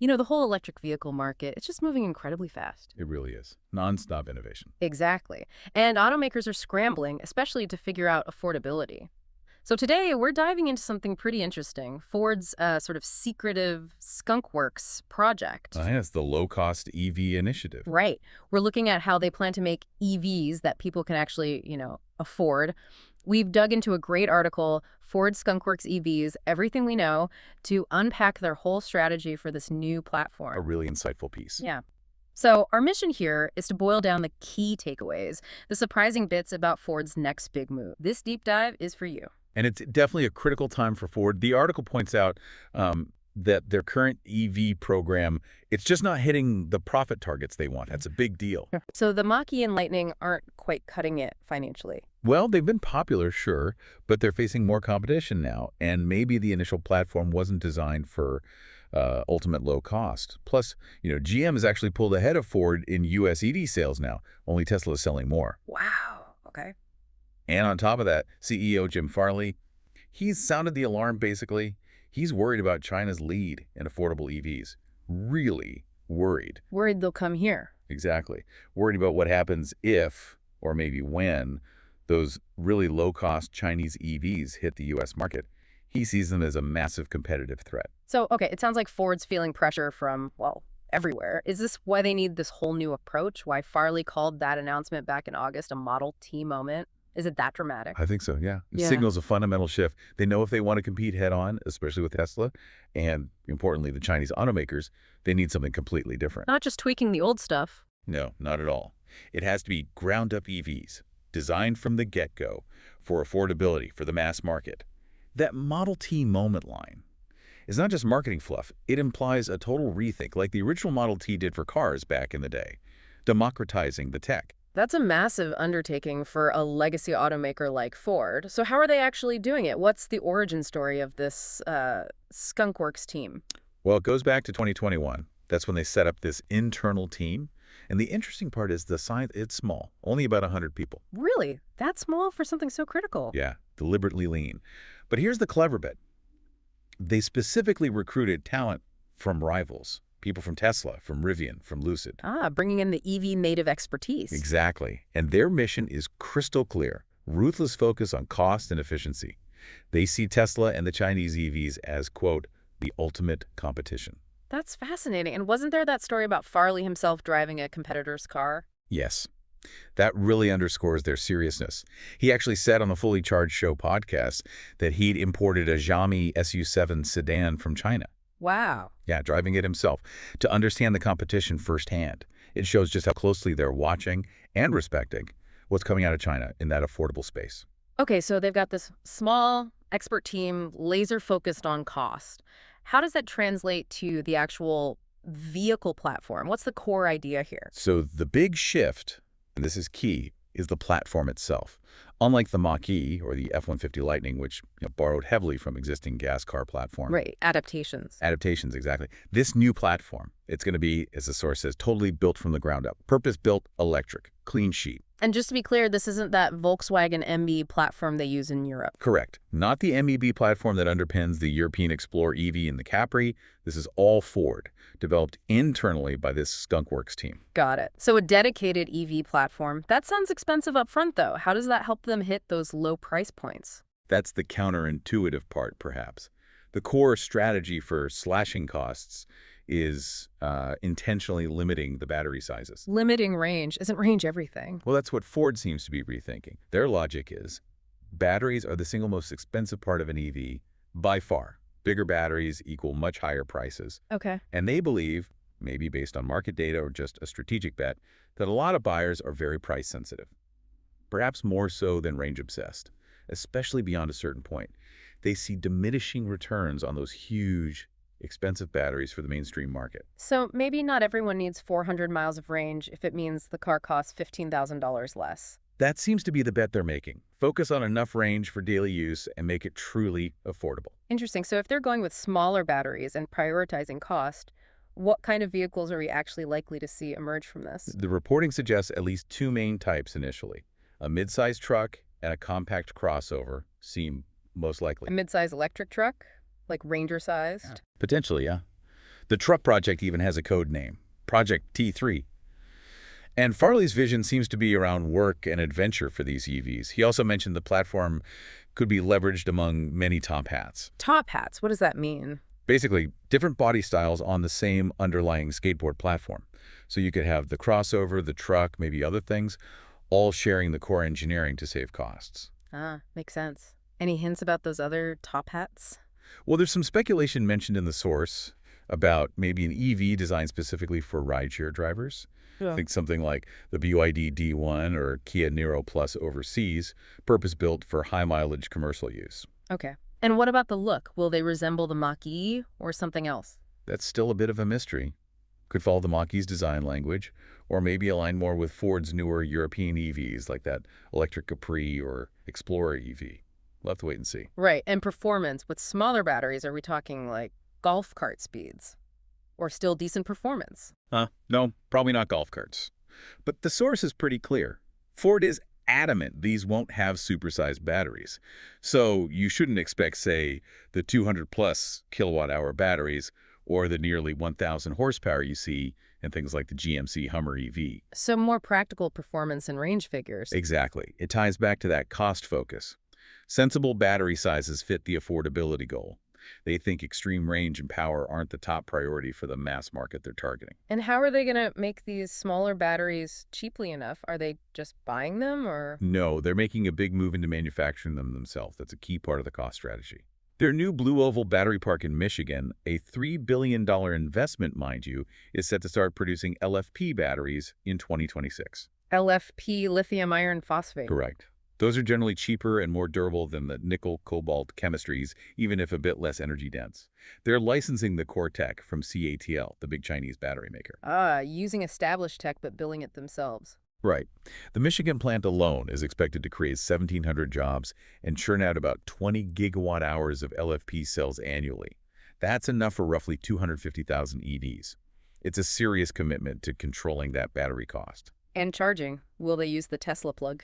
The whole electric vehicle market, it's just moving incredibly fast. It really is. Non-stop innovation. Exactly. And automakers are scrambling, especially to figure out affordability. So today, we're diving into something pretty interesting, Ford's sort of secretive Skunkworks project. Yes, the low-cost EV initiative. Right. We're looking at how they plan to make EVs that people can actually, afford. We've dug into a great article, Ford Skunkworks EVs, Everything We Know, to unpack their whole strategy for this new A platform. really insightful piece. Yeah. So our mission here is to boil down the key takeaways, the surprising bits about Ford's next big move. This deep dive is for you. And it's definitely a critical time for Ford. The article points out that their current EV program, it's just not hitting the profit targets they want. That's a big deal. So the Mach-E and Lightning aren't quite cutting it financially. Well, they've been popular, sure, but they're facing more competition now, and maybe the initial platform wasn't designed for ultimate low cost. Plus, GM has actually pulled ahead of Ford in U.S. EV sales now. Only Tesla is selling more. Wow. Okay. And on top of that, CEO Jim Farley, he's sounded the alarm, basically. He's worried about China's lead in affordable EVs. Really worried. Worried they'll come here. Exactly. Worried about what happens if, or maybe when, those really low-cost Chinese EVs hit the U.S. market. He sees them as a massive competitive threat. So, okay, it sounds like Ford's feeling pressure from, everywhere. Is this why they need this whole new approach? Why Farley called that announcement back in August a Model T moment? Is it that dramatic? I think so, yeah. It Yeah. signals a fundamental shift. They know if they want to compete head-on, especially with Tesla, and importantly, the Chinese automakers, they need something completely different. Not just tweaking the old stuff. No, not at all. It has to be ground-up EVs, designed from the get-go for affordability for the mass market. That Model T moment line is not just marketing fluff. It implies a total rethink, like the original Model T did for cars back in the day, democratizing the tech. That's a massive undertaking for a legacy automaker like Ford. So how are they actually doing it? What's the origin story of this Skunkworks team? Well, it goes back to 2021. That's when they set up this internal team. And the interesting part is the size, it's small, only about 100 people. Really? That small for something so critical? Yeah, deliberately lean. But here's the clever bit. They specifically recruited talent from rivals, people from Tesla, from Rivian, from Lucid. Bringing in the EV native expertise. Exactly. And their mission is crystal clear, ruthless focus on cost and efficiency. They see Tesla and the Chinese EVs as, quote, the ultimate competition. That's fascinating. And wasn't there that story about Farley himself driving a competitor's car? Yes. That really underscores their seriousness. He actually said on the Fully Charged Show podcast that he'd imported a Xiaomi SU7 sedan from China. Wow. Yeah, driving it himself to understand the competition firsthand. It shows just how closely they're watching and respecting what's coming out of China in that affordable space. Okay, so they've got this small expert team laser focused on cost. How does that translate to the actual vehicle platform? What's the core idea here? So the big shift, and this is key, is the platform itself. Unlike the Mach-E or the F-150 Lightning, which borrowed heavily from existing gas car platforms. Right, adaptations. Adaptations, exactly. This new platform, it's going to be, as the source says, totally built from the ground up. Purpose-built, electric, clean sheet. And just to be clear, this isn't that Volkswagen MB platform they use in Europe. Correct. Not the MEB platform that underpins the European Explorer EV and the Capri. This is all Ford, developed internally by this Skunkworks team. Got it. So a dedicated EV platform. That sounds expensive up front, though. How does that help them hit those low price points? That's the counterintuitive part, perhaps. The core strategy for slashing costs is intentionally limiting the battery sizes. Limiting range. Isn't range everything? Well, that's what Ford seems to be rethinking. Their logic is batteries are the single most expensive part of an EV by far. Bigger batteries equal much higher prices. Okay. And they believe, maybe based on market data or just a strategic bet, that a lot of buyers are very price sensitive. Perhaps more so than range obsessed, especially beyond a certain point. They see diminishing returns on those huge, expensive batteries for the mainstream market. So maybe not everyone needs 400 miles of range if it means the car costs $15,000 less. That seems to be the bet they're making. Focus on enough range for daily use and make it truly affordable. Interesting. So if they're going with smaller batteries and prioritizing cost, what kind of vehicles are we actually likely to see emerge from this? The reporting suggests at least two main types initially. A mid-sized truck and a compact crossover seem most likely. A midsize electric truck? Like Ranger-sized? Potentially, yeah. The truck project even has a code name, Project T3. And Farley's vision seems to be around work and adventure for these EVs. He also mentioned the platform could be leveraged among many top hats. Top hats, what does that mean? Basically, different body styles on the same underlying skateboard platform. So you could have the crossover, the truck, maybe other things, all sharing the core engineering to save costs. Ah, makes sense. Any hints about those other top hats? Well, there's some speculation mentioned in the source about maybe an EV designed specifically for rideshare drivers. Yeah. Think something like the BYD D1 or Kia Niro Plus overseas, purpose-built for high-mileage commercial use. Okay. And what about the look? Will they resemble the Mach-E or something else? That's still a bit of a mystery. Could follow the Mach-E's design language, or maybe align more with Ford's newer European EVs like that Electric Capri or Explorer EV. We'll have to wait and see. Right. And performance with smaller batteries, are we talking like golf cart speeds? Or still decent performance? No, probably not golf carts. But the source is pretty clear. Ford is adamant these won't have supersized batteries. So you shouldn't expect, say, the 200-plus kilowatt-hour batteries or the nearly 1,000 horsepower you see in things like the GMC Hummer EV. So more practical performance and range figures. Exactly. It ties back to that cost focus. Sensible battery sizes fit the affordability goal. They think extreme range and power aren't the top priority for the mass market they're targeting. And how are they going to make these smaller batteries cheaply enough? Are they just buying them or? No, they're making a big move into manufacturing them themselves. That's a key part of the cost strategy. Their new Blue Oval battery park in Michigan, a $3 billion investment, mind you, is set to start producing LFP batteries in 2026. LFP, lithium iron phosphate. Correct. Those are generally cheaper and more durable than the nickel-cobalt chemistries, even if a bit less energy dense. They're licensing the core tech from CATL, the big Chinese battery maker. Ah, using established tech but billing it themselves. Right. The Michigan plant alone is expected to create 1,700 jobs and churn out about 20 gigawatt hours of LFP cells annually. That's enough for roughly 250,000 EVs. It's a serious commitment to controlling that battery cost. And charging. Will they use the Tesla plug?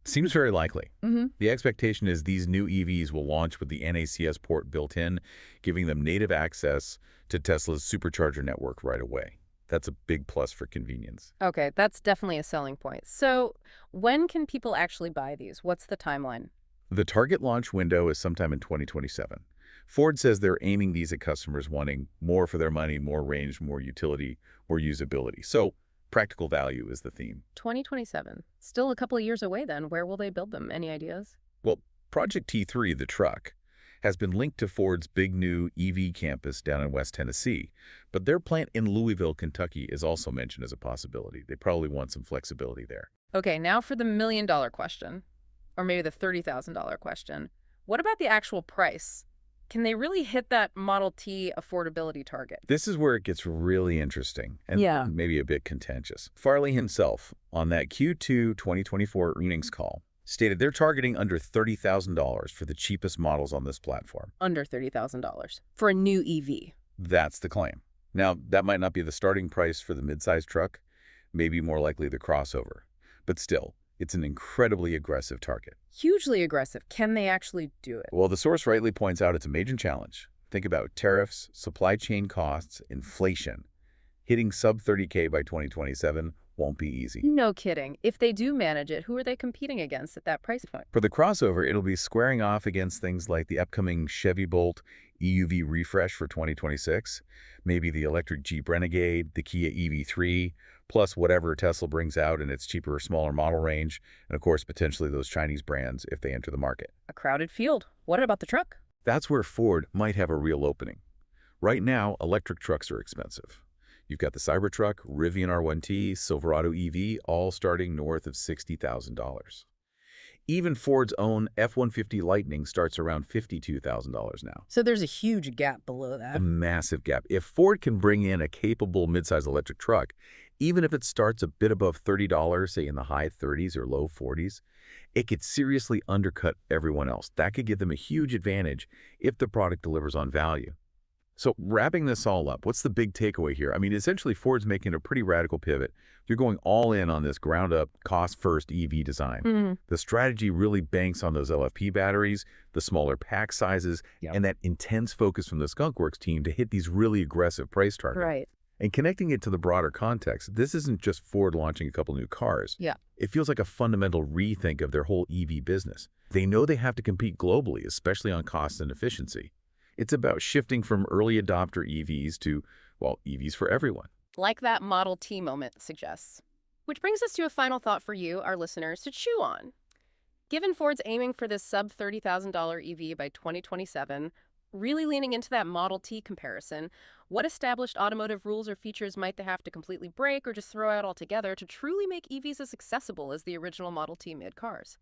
Seems very likely. Mm-hmm. The expectation is these new EVs will launch with the NACS port built in, giving them native access to Tesla's supercharger network right away. That's a big plus for convenience. Okay, that's definitely a selling point. So when can people actually buy these? What's the timeline? The target launch window is sometime in 2027. Ford says they're aiming these at customers wanting more for their money, more range, more utility, more usability. So practical value is the theme. 2027. Still a couple of years away then. Where will they build them? Any ideas? Well, Project T3, the truck, has been linked to Ford's big new EV campus down in West Tennessee, but their plant in Louisville, Kentucky is also mentioned as a possibility. They probably want some flexibility there. Okay, now for the $1 million question, or maybe the $30,000 question. What about the actual price? Can they really hit that Model T affordability target? This is where it gets really interesting and maybe a bit contentious. Farley himself, on that Q2 2024 earnings call, stated they're targeting under $30,000 for the cheapest models on this platform. Under $30,000 for a new EV. That's the claim. Now, that might not be the starting price for the midsize truck, maybe more likely the crossover. But still, it's an incredibly aggressive target. Hugely aggressive. Can they actually do it? Well, the source rightly points out it's a major challenge. Think about tariffs, supply chain costs, inflation. Hitting sub 30K by 2027 won't be easy. No kidding. If they do manage it, who are they competing against at that price point? For the crossover, it'll be squaring off against things like the upcoming Chevy Bolt EUV refresh for 2026, maybe the electric Jeep Renegade, the Kia EV3, plus whatever Tesla brings out in its cheaper, smaller model range, and of course, potentially those Chinese brands if they enter the market. A crowded field. What about the truck? That's where Ford might have a real opening. Right now, electric trucks are expensive. You've got the Cybertruck, Rivian R1T, Silverado EV, all starting north of $60,000. Even Ford's own F-150 Lightning starts around $52,000 now. So there's a huge gap below A that. massive gap. If Ford can bring in a capable midsize electric truck, even if it starts a bit above $30, say in the high 30s or low 40s, it could seriously undercut everyone else. That could give them a huge advantage if the product delivers on value. So wrapping this all up, what's the big takeaway here? I mean, essentially Ford's making a pretty radical pivot. You're going all in on this ground-up, cost-first EV design. Mm, The strategy really banks on those LFP batteries, the smaller pack sizes, Yep. and that intense focus from the Skunkworks team to hit these really aggressive price targets. right. And connecting it to the broader context, this isn't just Ford launching a couple new cars. Yeah. It feels like a fundamental rethink of their whole EV business. They know they have to compete globally, especially on cost and efficiency. It's about shifting from early adopter EVs to, well, EVs for everyone. Like that Model T moment suggests. Which brings us to a final thought for you, our listeners, to chew on. Given Ford's aiming for this sub-$30,000 EV by 2027, really leaning into that Model T comparison, what established automotive rules or features might they have to completely break or just throw out altogether to truly make EVs as accessible as the original Model T mid cars?